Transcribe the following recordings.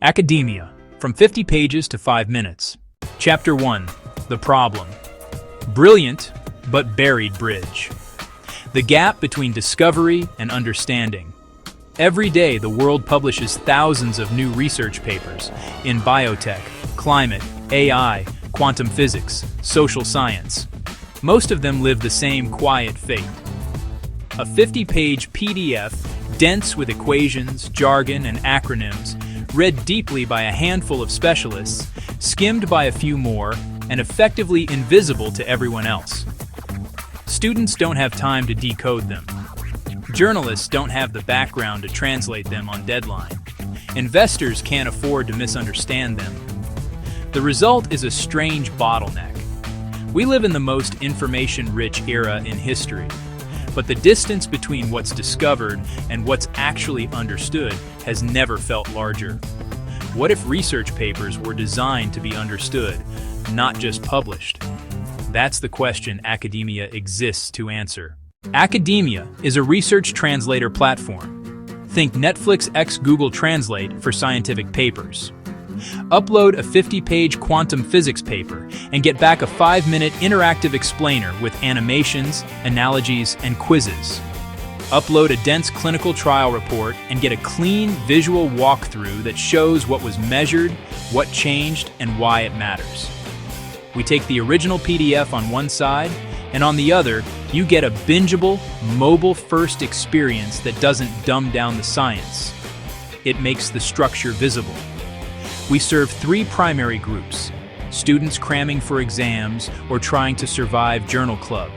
Academia, from 50 pages to 5 minutes. Chapter 1, The Problem. Brilliant, but buried bridge. The gap between discovery and understanding. Every day, the world publishes thousands of new research papers in biotech, climate, AI, quantum physics, social science. Most of them live the same quiet fate. A 50-page PDF, dense with equations, jargon, and acronyms, read deeply by a handful of specialists, skimmed by a few more, and effectively invisible to everyone else. Students don't have time to decode them. Journalists don't have the background to translate them on deadline. Investors can't afford to misunderstand them. The result is a strange bottleneck. We live in the most information-rich era in history, but the distance between what's discovered and what's actually understood has never felt larger. What if research papers were designed to be understood, not just published? That's the question academia exists to answer. Academia is a research translator platform. Think Netflix x Google Translate for scientific papers. Upload a 50-page quantum physics paper and get back a 5-minute interactive explainer with animations, analogies, and quizzes. Upload a dense clinical trial report and get a clean visual walkthrough that shows what was measured, what changed, and why it matters. We take the original PDF on one side, and on the other, you get a bingeable, mobile-first experience that doesn't dumb down the science. It makes the structure visible. We serve 3 primary groups: students cramming for exams or trying to survive journal club,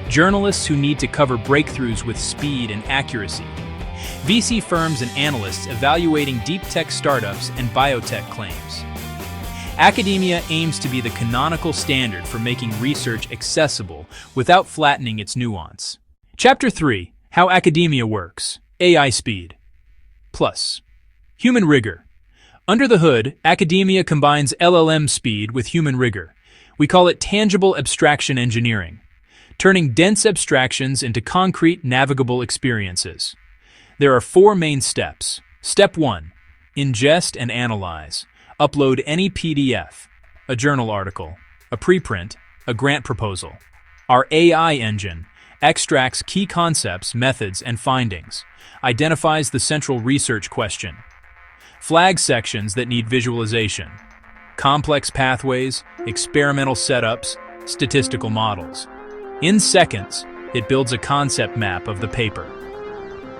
journalists who need to cover breakthroughs with speed and accuracy, VC firms and analysts evaluating deep tech startups and biotech claims. Academia aims to be the canonical standard for making research accessible without flattening its nuance. Chapter 3, How Academia Works, AI Speed. Plus. Human rigor. Under the hood, academia combines LLM speed with human rigor. We call it tangible abstraction engineering, turning dense abstractions into concrete, navigable experiences. There are 4 main steps. Step 1, ingest and analyze. Upload any PDF, a journal article, a preprint, a grant proposal. Our AI engine extracts key concepts, methods, and findings, identifies the central research question, flags sections that need visualization, complex pathways, experimental setups, statistical models. In seconds, it builds a concept map of the paper.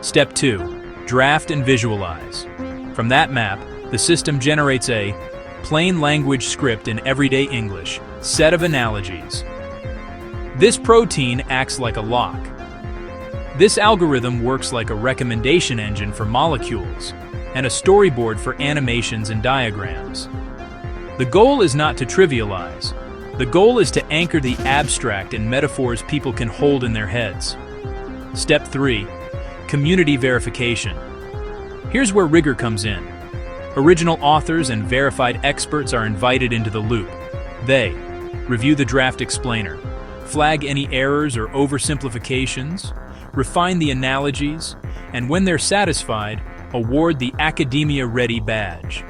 Step 2, draft and visualize. From that map, the system generates a plain language script in everyday English, set of analogies. This protein acts like a lock. This algorithm works like a recommendation engine for molecules and a storyboard for animations and diagrams. The goal is not to trivialize. The goal is to anchor the abstract in metaphors people can hold in their heads. Step 3, community verification. Here's where rigor comes in. Original authors and verified experts are invited into the loop. They review the draft explainer, flag any errors or oversimplifications, refine the analogies, and when they're satisfied, award the Academia Ready badge.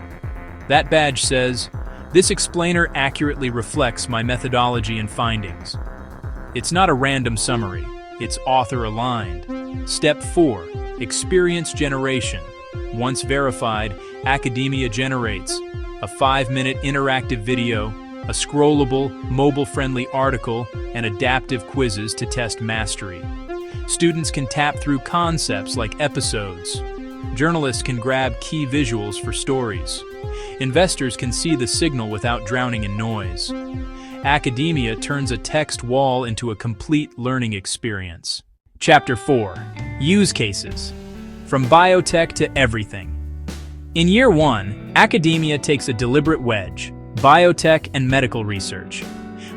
That badge says, "This explainer accurately reflects my methodology and findings." It's not a random summary, it's author-aligned. Step 4, experience generation. Once verified, Academia generates a 5-minute interactive video, a scrollable, mobile-friendly article, and adaptive quizzes to test mastery. Students can tap through concepts like episodes. Journalists can grab key visuals for stories. Investors can see the signal without drowning in noise. Academia turns a text wall into a complete learning experience. Chapter 4, Use Cases. From biotech to everything. In year 1, academia takes a deliberate wedge: biotech and medical research.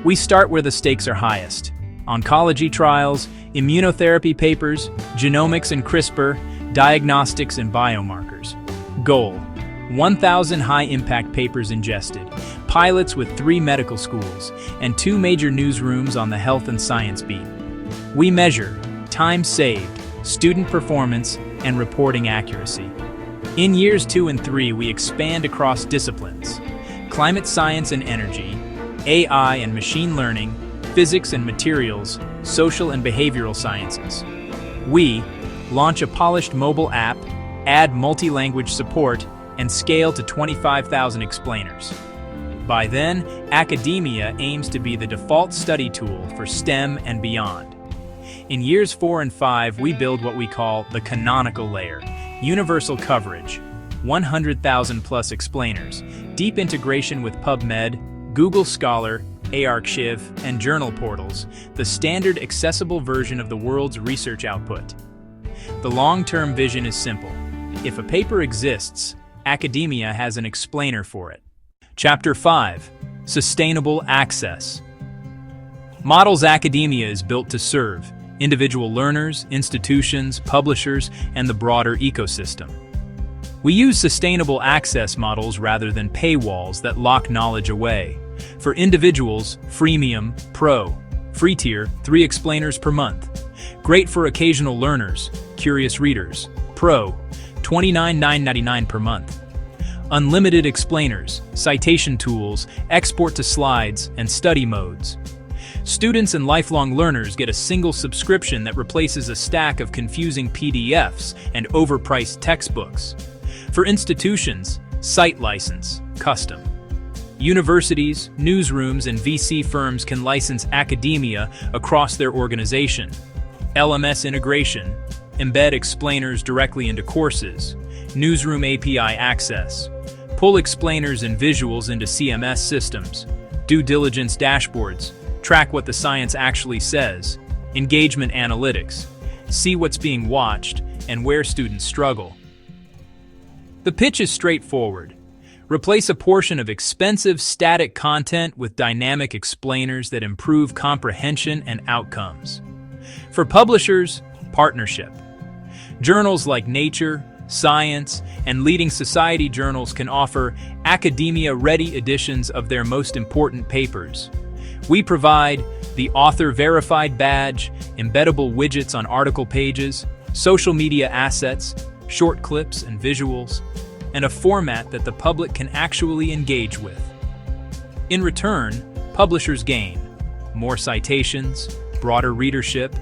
We start where the stakes are highest: oncology trials, immunotherapy papers, genomics and CRISPR, diagnostics and biomarkers. Goal: 1,000 high-impact papers ingested, pilots with 3 medical schools, and 2 major newsrooms on the health and science beat. We measure time saved, student performance, and reporting accuracy. In years 2 and 3, we expand across disciplines: climate science and energy, AI and machine learning, physics and materials, social and behavioral sciences. We launch a polished mobile app, add multi-language support, and scale to 25,000 explainers. By then, academia aims to be the default study tool for STEM and beyond. In years 4 and 5, we build what we call the canonical layer: universal coverage, 100,000 plus explainers, deep integration with PubMed, Google Scholar, Archive, and journal portals, the standard accessible version of the world's research output. The long-term vision is simple. If a paper exists, academia has an explainer for it. Chapter 5: Sustainable Access. Models Academia is built to serve individual learners, institutions, publishers, and the broader ecosystem. We use sustainable access models rather than paywalls that lock knowledge away. For individuals, Freemium, Pro, free tier, 3 explainers per month. Great for occasional learners, curious readers, Pro, $29.999 per month. Unlimited explainers, citation tools, export to slides, and study modes. Students and lifelong learners get a single subscription that replaces a stack of confusing PDFs and overpriced textbooks. For institutions, site license, custom. Universities, newsrooms, and VC firms can license academia across their organization. LMS integration, embed explainers directly into courses. Newsroom API access. Pull explainers and visuals into CMS systems. Due diligence dashboards. Track what the science actually says. Engagement analytics. See what's being watched and where students struggle. The pitch is straightforward. Replace a portion of expensive static content with dynamic explainers that improve comprehension and outcomes. For publishers, partnership. Journals like Nature, Science, and leading society journals can offer academia-ready editions of their most important papers. We provide the author-verified badge, embeddable widgets on article pages, social media assets, short clips and visuals, and a format that the public can actually engage with. In return, publishers gain more citations, broader readership,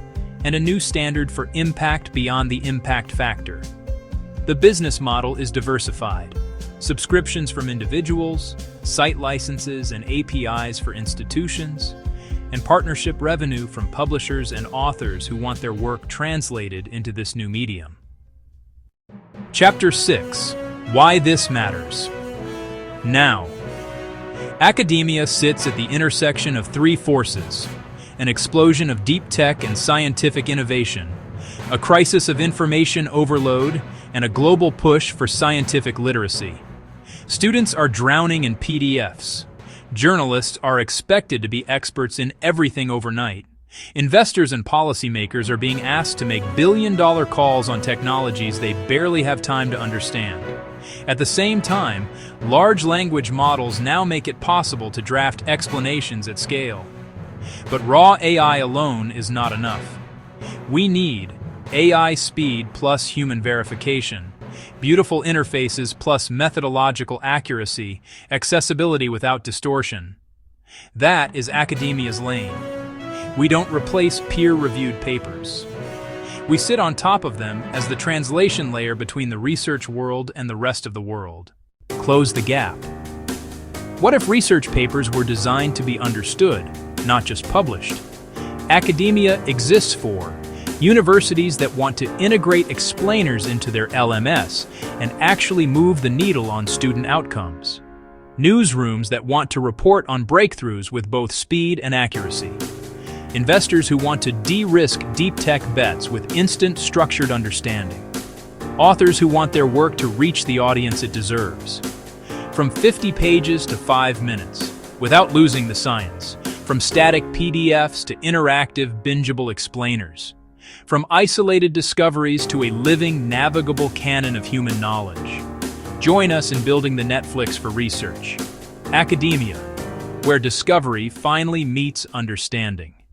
and a new standard for impact beyond the impact factor. The business model is diversified. Subscriptions from individuals, site licenses and APIs for institutions, and partnership revenue from publishers and authors who want their work translated into this new medium. Chapter 6: Why This Matters. Now, academia sits at the intersection of 3 forces: an explosion of deep tech and scientific innovation, a crisis of information overload, and a global push for scientific literacy. Students are drowning in PDFs. Journalists are expected to be experts in everything overnight. Investors and policymakers are being asked to make billion-dollar calls on technologies they barely have time to understand. At the same time, large language models now make it possible to draft explanations at scale. But raw AI alone is not enough. We need AI speed plus human verification, beautiful interfaces plus methodological accuracy, accessibility without distortion. That is academia's lane. We don't replace peer-reviewed papers. We sit on top of them as the translation layer between the research world and the rest of the world. Close the gap. What if research papers were designed to be understood, not just published? Academia exists for universities that want to integrate explainers into their LMS and actually move the needle on student outcomes. Newsrooms that want to report on breakthroughs with both speed and accuracy. Investors who want to de-risk deep tech bets with instant structured understanding. Authors who want their work to reach the audience it deserves. From 50 pages to 5 minutes, without losing the science. From static PDFs to interactive, bingeable explainers. From isolated discoveries to a living, navigable canon of human knowledge. Join us in building the Netflix for research. Academia, where discovery finally meets understanding.